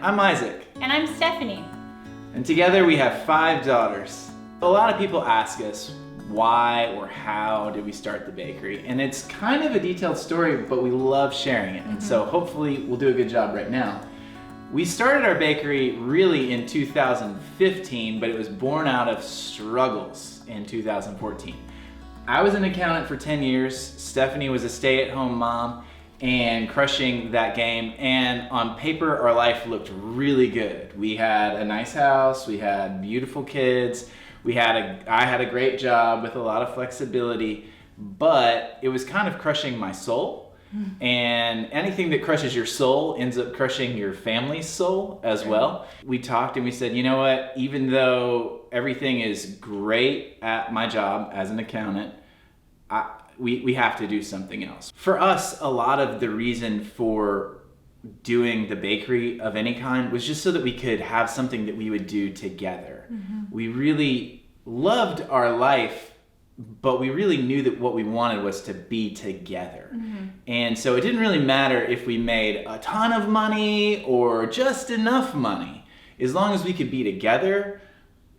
I'm Isaac. And I'm Stephanie. And together we have 5 daughters. A lot of people ask us why or how did we start the bakery? And it's kind of a detailed story, but we love sharing it. And so hopefully we'll do a good job right now. We started our bakery really in 2015, but it was born out of struggles in 2014. I was an accountant for 10 years. Stephanie was a stay-at-home mom and crushing that game. And on paper, our life looked really good. We had a nice house, we had beautiful kids, I had a great job with a lot of flexibility, but it was kind of crushing my soul. And anything that crushes your soul ends up crushing your family's soul as well. We talked and we said, you know what, even though everything is great at my job as an accountant, we have to do something else. For us, a lot of the reason for doing the bakery of any kind was just so that we could have something that we would do together. We really loved our life, but we really knew that what we wanted was to be together. And so it didn't really matter if we made a ton of money or just enough money. As long as we could be together,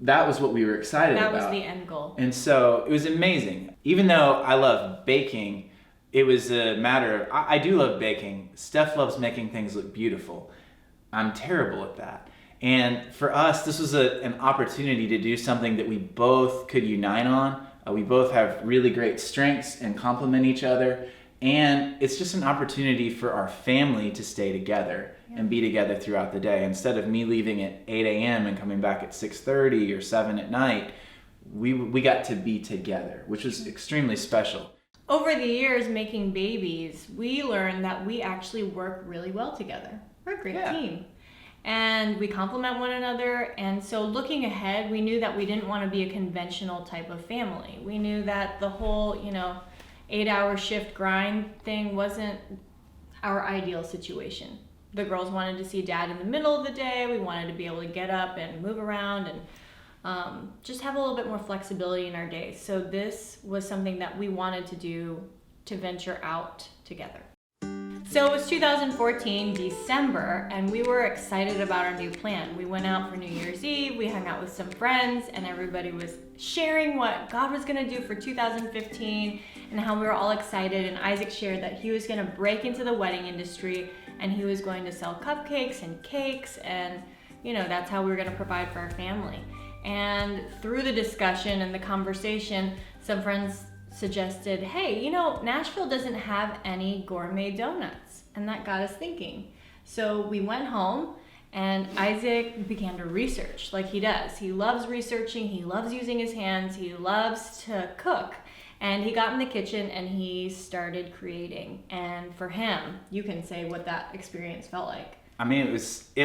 that was what we were excited about. That was the end goal. And so it was amazing. Even though I love baking, it was a matter of, I do love baking. Steph loves making things look beautiful. I'm terrible at that. And for us, this was an opportunity to do something that we both could unite on. We both have really great strengths and complement each other. And it's just an opportunity for our family to stay together and be together throughout the day. Instead of me leaving at 8 a.m. and coming back at 6:30 or 7 at night, we got to be together, which was extremely special. Over the years making babies, we learned that we actually work really well together. We're a great team. And we complement one another. And so looking ahead, we knew that we didn't want to be a conventional type of family. We knew that the whole, 8-hour shift grind thing wasn't our ideal situation. The girls wanted to see dad in the middle of the day. We wanted to be able to get up and move around and just have a little bit more flexibility in our days. So this was something that we wanted to do to venture out together. So it was 2014, December, and we were excited about our new plan. We went out for New Year's Eve, we hung out with some friends, and everybody was sharing what God was gonna do for 2015 and how we were all excited. And Isaac shared that he was gonna break into the wedding industry and he was going to sell cupcakes and cakes, and that's how we were gonna provide for our family. And through the discussion and the conversation, some friends suggested, hey, Nashville doesn't have any gourmet donuts. And that got us thinking. So we went home and Isaac began to research like he does. He loves researching, he loves using his hands, he loves to cook. And he got in the kitchen and he started creating. And for him, you can say what that experience felt like. I mean, it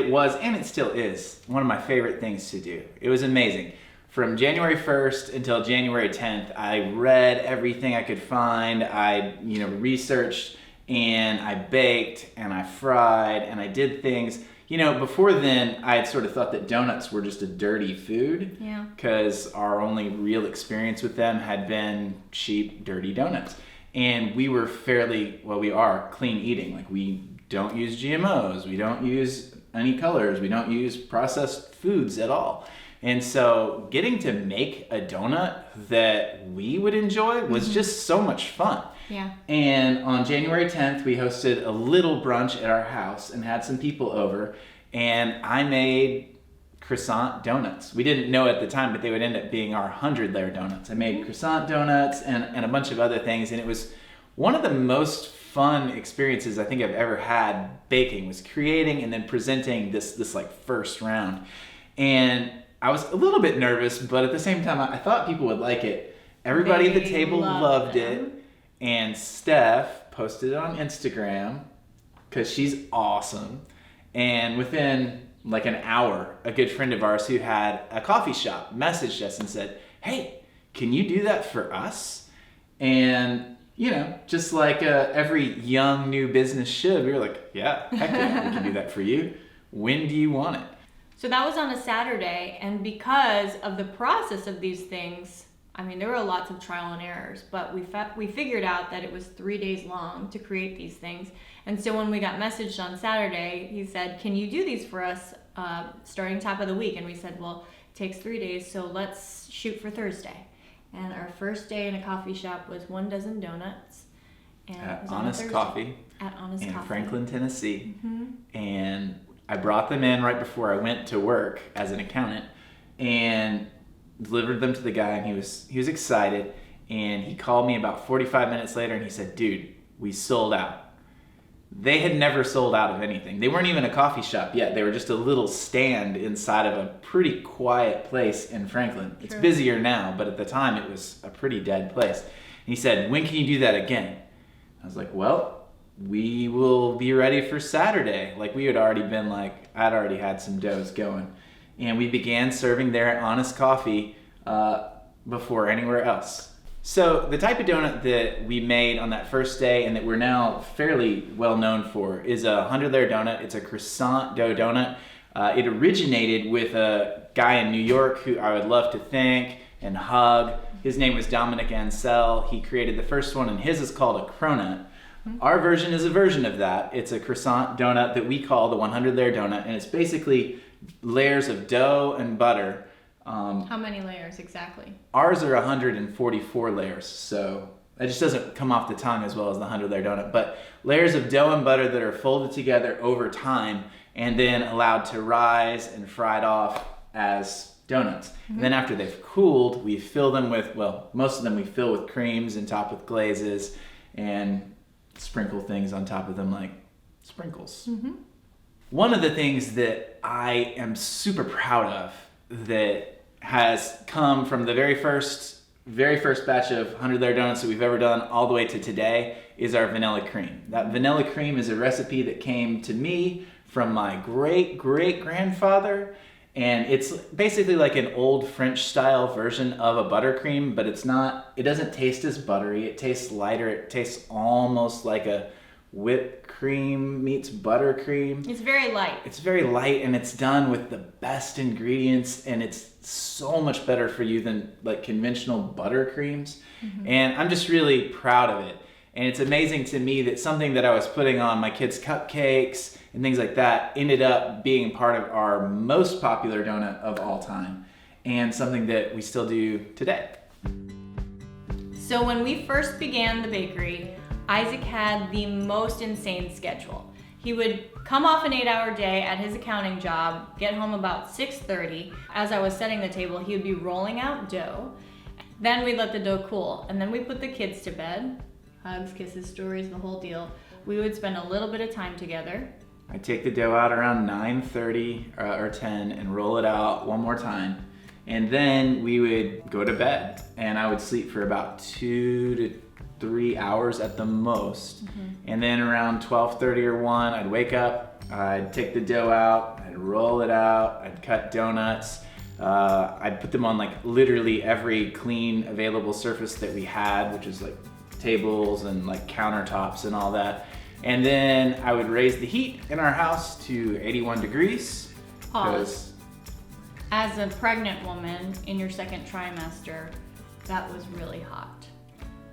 was, and it still is, one of my favorite things to do. It was amazing. From January 1st until January 10th, I read everything I could find. I, researched and I baked and I fried and I did things. Before then, I had sort of thought that donuts were just a dirty food. Yeah. Because our only real experience with them had been cheap, dirty donuts. And we were we are clean eating. Like, we don't use GMOs, we don't use any colors, we don't use processed foods at all. And so getting to make a donut that we would enjoy was just so much fun. Yeah. And on January 10th, we hosted a little brunch at our house and had some people over. And I made croissant donuts. We didn't know at the time, but they would end up being our 100-layer donuts. I made croissant donuts and a bunch of other things. And it was one of the most fun experiences I think I've ever had baking, was creating and then presenting this first round. And I was a little bit nervous, but at the same time, I thought people would like it. Everybody at the table loved it. And Steph posted it on Instagram because she's awesome. And within an hour, a good friend of ours who had a coffee shop messaged us and said, hey, can you do that for us? And just like every young new business should, we were like, yeah, heck yeah, we can do that for you. When do you want it? So that was on a Saturday, and because of the process of these things, I mean, there were lots of trial and errors, but we figured out that it was 3 days long to create these things. And so when we got messaged on Saturday, he said, "Can you do these for us starting top of the week?" And we said, "Well, it takes 3 days, so let's shoot for Thursday." And our first day in a coffee shop was 1 dozen donuts. And it At was on a Honest Thursday. Coffee At Honest in Coffee. Franklin, Tennessee. Mm-hmm. And I brought them in right before I went to work as an accountant and delivered them to the guy, and he was excited. And he called me about 45 minutes later and he said, "Dude, we sold out." They had never sold out of anything. They weren't even a coffee shop yet. They were just a little stand inside of a pretty quiet place in Franklin. It's True. busier now, but at the time it was a pretty dead place. And he said, "When can you do that again?" I was like, "Well, we will be ready for Saturday." Like, we had already been I'd already had some doughs going. And we began serving there at Honest Coffee before anywhere else. So the type of donut that we made on that first day and that we're now fairly well known for is a 100-layer donut. It's a croissant dough donut. It originated with a guy in New York who I would love to thank and hug. His name was Dominic Ansel. He created the first one, and his is called a cronut. Our version is a version of that. It's a croissant donut that we call the 100-layer donut, and it's basically layers of dough and butter. How many layers exactly? Ours are 144 layers, so it just doesn't come off the tongue as well as the 100-layer donut. But layers of dough and butter that are folded together over time and then allowed to rise and fried off as donuts. Mm-hmm. And then after they've cooled, we fill them with, well, most of them we fill with creams and top with glazes and sprinkle things on top of them like sprinkles. Mm-hmm. One of the things that I am super proud of that has come from the very first batch of 100-layer donuts that we've ever done all the way to today is our vanilla cream. That vanilla cream is a recipe that came to me from my great-great-grandfather, and it's basically like an old French-style version of a buttercream, but it doesn't taste as buttery. It tastes lighter. It tastes almost like a whipped cream meets buttercream. It's very light. It's very light, and it's done with the best ingredients, and it's so much better for you than like conventional buttercreams. Mm-hmm. And I'm just really proud of it. And it's amazing to me that something that I was putting on my kids' cupcakes and things like that ended up being part of our most popular donut of all time, and something that we still do today. So when we first began the bakery, Isaac had the most insane schedule. He would come off an 8-hour day at his accounting job, get home about 6:30. As I was setting the table, he would be rolling out dough. Then we'd let the dough cool, and then we put the kids to bed. Hugs, kisses, stories, the whole deal. We would spend a little bit of time together. I take the dough out around 9:30 or 10 and roll it out one more time. And then we would go to bed, and I would sleep for about 2 to 3 hours at the most. Mm-hmm. And then around 12:30 or 1, I'd wake up, I'd take the dough out, I'd roll it out, I'd cut donuts. I'd put them on like literally every clean available surface that we had, which is like tables and like countertops and all that. And then I would raise the heat in our house to 81 degrees. Pause. As a pregnant woman in your second trimester, that was really hot.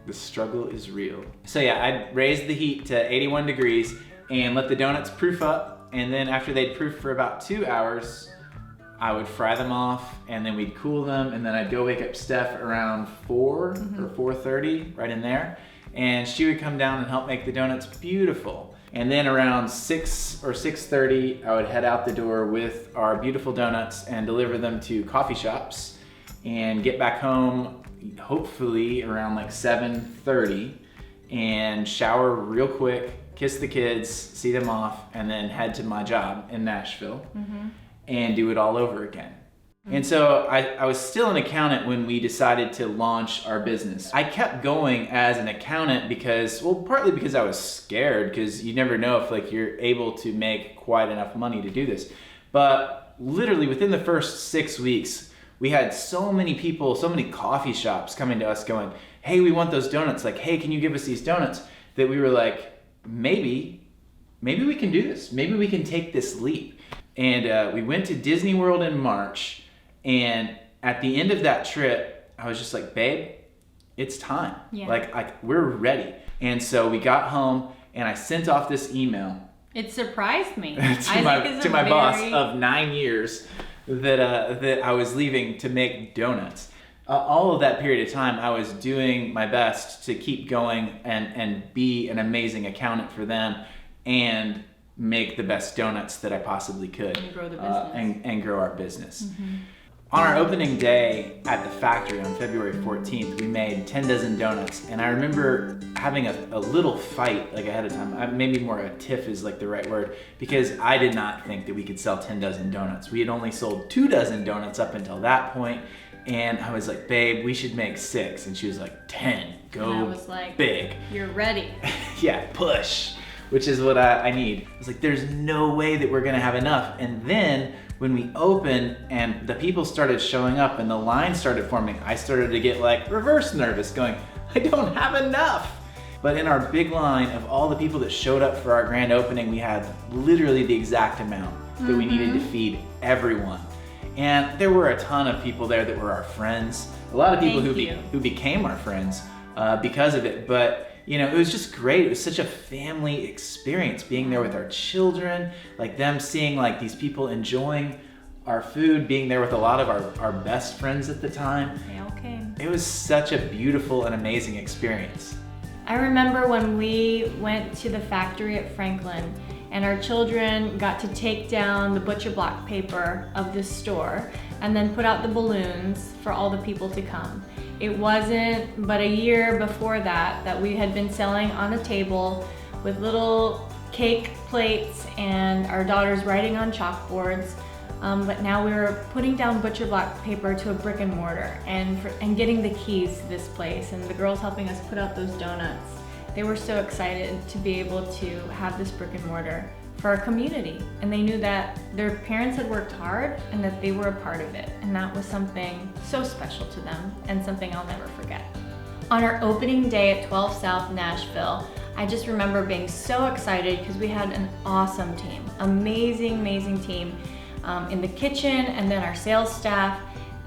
The struggle is real. So yeah, I'd raise the heat to 81 degrees and let the donuts proof up. And then after they'd proof for about 2 hours, I would fry them off, and then we'd cool them, and then I'd go wake up Steph around 4 or 4:30, right in there. And she would come down and help make the donuts beautiful. And then around 6 or 6:30, I would head out the door with our beautiful donuts and deliver them to coffee shops and get back home hopefully around like 7:30 and shower real quick, kiss the kids, see them off, and then head to my job in Nashville and do it all over again. And so I was still an accountant when we decided to launch our business. I kept going as an accountant because, well, partly because I was scared, because you never know if like you're able to make quite enough money to do this. But literally within the first 6 weeks, we had so many people, so many coffee shops coming to us going, "Hey, we want those donuts." Like, "Hey, can you give us these donuts?" That we were like, maybe we can do this. Maybe we can take this leap. And we went to Disney World in March. And at the end of that trip, I was just like, babe, it's time. Yeah. Like we're ready. And so we got home and I sent off this email It surprised me. to my boss of 9 years that I was leaving to make donuts. All of that period of time, I was doing my best to keep going and be an amazing accountant for them and make the best donuts that I possibly could. And grow the business. And grow our business. Mm-hmm. On our opening day at the factory on February 14th, we made 10 dozen donuts. And I remember having a little fight like ahead of time. Maybe more a tiff is like the right word, because I did not think that we could sell 10 dozen donuts. We had only sold 2 dozen donuts up until that point. And I was like, babe, we should make 6. And she was like, 10, go and I was like, big. You're ready. Yeah, push, which is what I need. I was like, there's no way that we're gonna have enough. And then when we opened and the people started showing up and the line started forming, I started to get like reverse nervous going, I don't have enough. But in our big line of all the people that showed up for our grand opening, we had literally the exact amount that we needed to feed everyone. And there were a ton of people there that were our friends. A lot of people who became our friends because of it. But you know, it was just great. It was such a family experience being there with our children, like them seeing like these people enjoying our food, being there with a lot of our best friends at the time. They all came. It was such a beautiful and amazing experience. I remember when we went to the factory at Franklin and our children got to take down the butcher block paper of this store and then put out the balloons for all the people to come. It wasn't but a year before that we had been selling on a table with little cake plates and our daughters writing on chalkboards. But now we were putting down butcher block paper to a brick and mortar and getting the keys to this place, and the girls helping us put out those donuts. They were so excited to be able to have this brick and mortar for our community, and they knew that their parents had worked hard and that they were a part of it, and that was something so special to them and something I'll never forget. On our opening day at 12 South Nashville, I just remember being so excited because we had an awesome team, amazing team in the kitchen, and then our sales staff.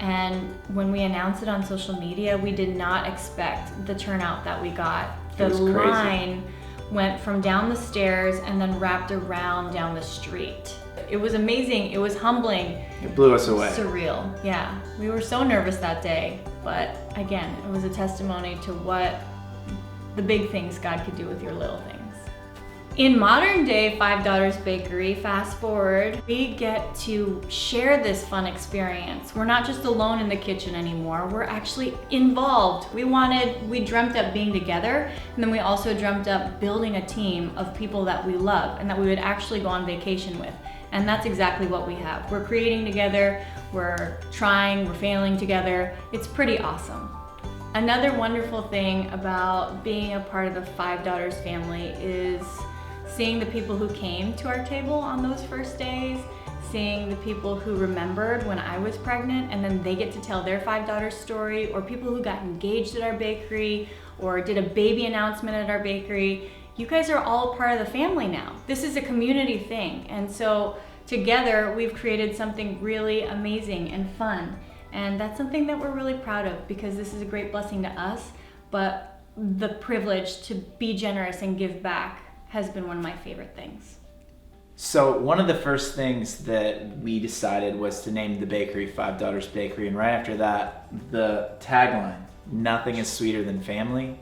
And when we announced it on social media, we did not expect the turnout that we got. The line went from down the stairs and then wrapped around down the street. It was amazing. It was humbling. It blew us away. Surreal. Yeah. We were so nervous that day, but again, it was a testimony to what the big things God could do with your little things. In modern day Five Daughters Bakery, fast forward, we get to share this fun experience. We're not just alone in the kitchen anymore, we're actually involved. We dreamt up being together, and then we also dreamt up building a team of people that we love and that we would actually go on vacation with. And that's exactly what we have. We're creating together, we're trying, we're failing together. It's pretty awesome. Another wonderful thing about being a part of the Five Daughters family is seeing the people who came to our table on those first days, seeing the people who remembered when I was pregnant and then they get to tell their Five Daughters story, or people who got engaged at our bakery or did a baby announcement at our bakery. You guys are all part of the family now. This is a community thing, and so together we've created something really amazing and fun, and that's something that we're really proud of because this is a great blessing to us, but the privilege to be generous and give back has been one of my favorite things. So one of the first things that we decided was to name the bakery Five Daughters Bakery, and right after that, the tagline, "Nothing is sweeter than family,"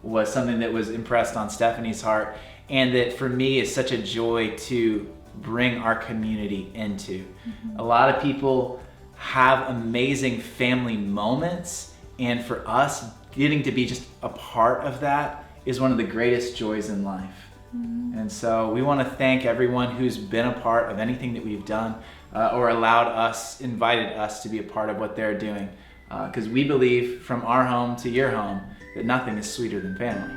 was something that was impressed on Stephanie's heart, and that for me is such a joy to bring our community into. Mm-hmm. A lot of people have amazing family moments, and for us, getting to be just a part of that is one of the greatest joys in life. Mm-hmm. And so we want to thank everyone who's been a part of anything that we've done or invited us to be a part of what they're doing. Because we believe from our home to your home that nothing is sweeter than family.